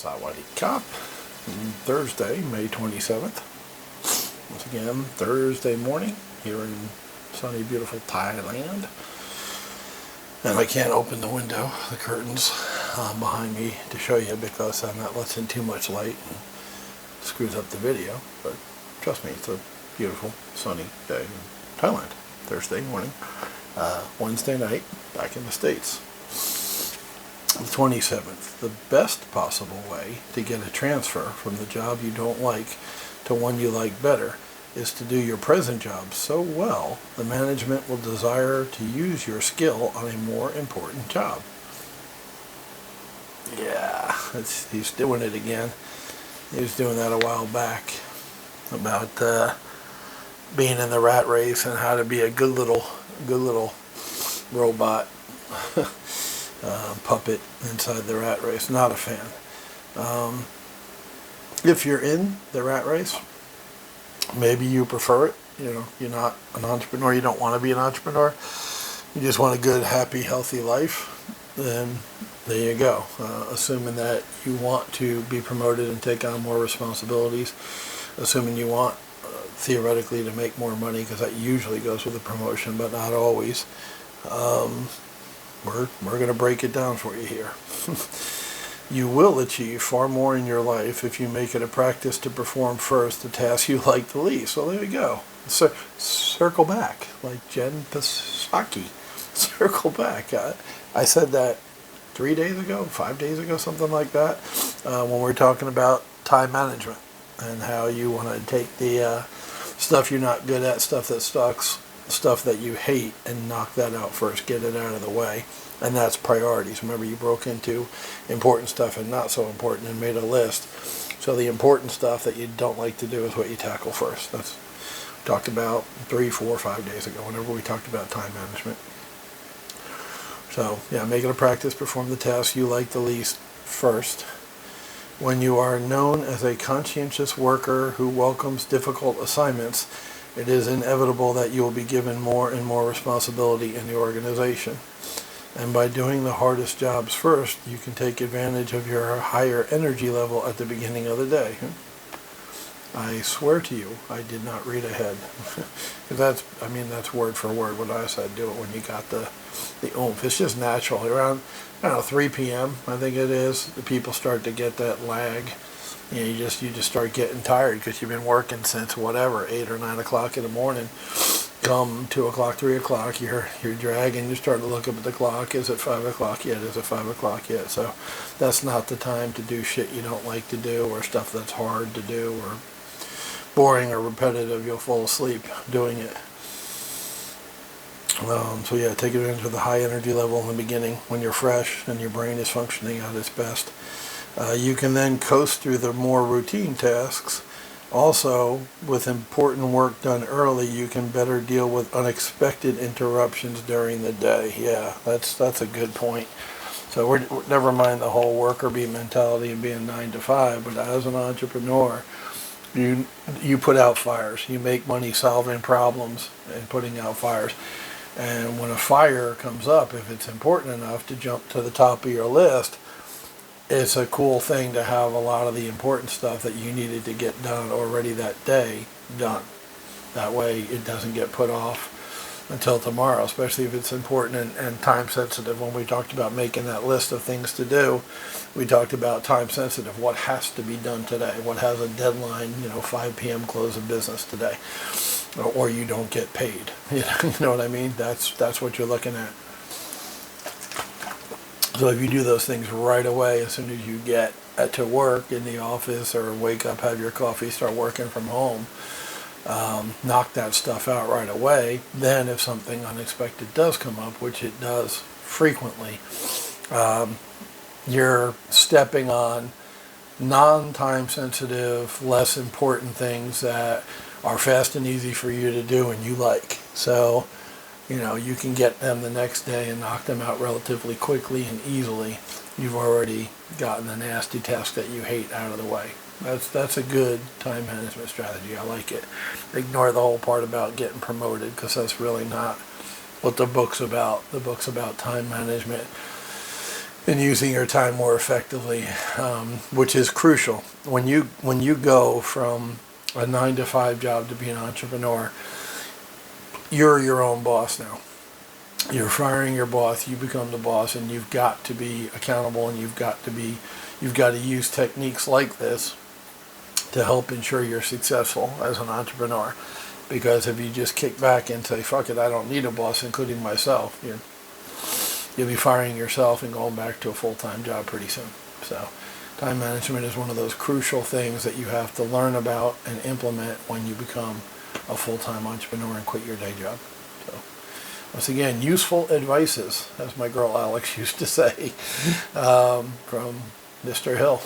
Sawadee Kop. Thursday, May 27th. Once again, Thursday morning here in sunny, beautiful Thailand. And I can't open the window, the curtains behind me to show you because that lets in too much light and screws up the video. But trust me, it's a beautiful, sunny day in Thailand. Thursday morning. Wednesday night, back in the States. The 27th, the best possible way to get a transfer from the job you don't like to one you like better is to do your present job so well the management will desire to use your skill on a more important job. Yeah, he's doing it again. He was doing that a while back about being in the rat race and how to be a good little robot. Puppet inside the rat race. Not a fan. If you're in the rat race, maybe you prefer it. You know, you're not an entrepreneur. You don't want to be an entrepreneur. You just want a good, happy, healthy life. Then there you go. Assuming that you want to be promoted and take on more responsibilities. Assuming you want, theoretically, to make more money, because that usually goes with a promotion, but not always. We're going to break it down for you here. You will achieve far more in your life if you make it a practice to perform first the tasks you like the least. So there you go. Circle back, like Jen Psaki. Circle back. I said that 3 days ago, 5 days ago, something like that, when we were talking about time management and how you want to take the stuff you're not good at, stuff that sucks, stuff that you hate, and knock that out first, get it out of the way. And that's priorities. Remember, you broke into important stuff and not so important and made a list. So the important stuff that you don't like to do is what you tackle first. That's talked about 3, 4, 5 days ago, whenever we talked about time management. So yeah, make it a practice, perform the tasks you like the least first. When you are known as a conscientious worker who welcomes difficult assignments, it is inevitable that you will be given more and more responsibility in the organization. And by doing the hardest jobs first, you can take advantage of your higher energy level at the beginning of the day. I swear to you, I did not read ahead. That's word for word what I said. Do it when you got the oomph. It's just natural. Around, 3 p.m., I think it is, the people start to get that lag. You just start getting tired because you've been working since 8 or 9 o'clock in the morning. Come 2 o'clock, 3 o'clock, you're dragging. You start to look up at the clock. Is it 5 o'clock yet? Is it 5 o'clock yet? So that's not the time to do shit you don't like to do, or stuff that's hard to do, or boring or repetitive. You'll fall asleep doing it. So yeah, take advantage of the high energy level in the beginning when you're fresh and your brain is functioning at its best. You can then coast through the more routine tasks. Also, with important work done early, you can better deal with unexpected interruptions during the day. Yeah, that's a good point. So we're never mind the whole worker bee mentality and being 9 to 5, but as an entrepreneur, you put out fires. You make money solving problems and putting out fires. And when a fire comes up, if it's important enough to jump to the top of your list, it's a cool thing to have a lot of the important stuff that you needed to get done already that day done. That way it doesn't get put off until tomorrow, especially if it's important and time sensitive. When we talked about making that list of things to do, we talked about time sensitive, what has to be done today, what has a deadline, 5 p.m. close of business today, or you don't get paid. You know what I mean? That's what you're looking at. So if you do those things right away, as soon as you get to work in the office or wake up, have your coffee, start working from home, knock that stuff out right away, then if something unexpected does come up, which it does frequently, you're stepping on non-time sensitive, less important things that are fast and easy for you to do and you like. So you can get them the next day and knock them out relatively quickly and easily. You've already gotten the nasty task that you hate out of the way. That's a good time management strategy. I like it. Ignore the whole part about getting promoted, because that's really not what the book's about. The book's about time management and using your time more effectively, which is crucial. When you go from a 9 to 5 job to be an entrepreneur, you're your own boss now. You're firing your boss, you become the boss, and you've got to be accountable, and you've got to use techniques like this to help ensure you're successful as an entrepreneur. Because if you just kick back and say, fuck it, I don't need a boss, including myself, you'll be firing yourself and going back to a full-time job pretty soon. So time management is one of those crucial things that you have to learn about and implement when you become a full-time entrepreneur and quit your day job. So once again, useful advices, as my girl Alex used to say, from Mr. Hill.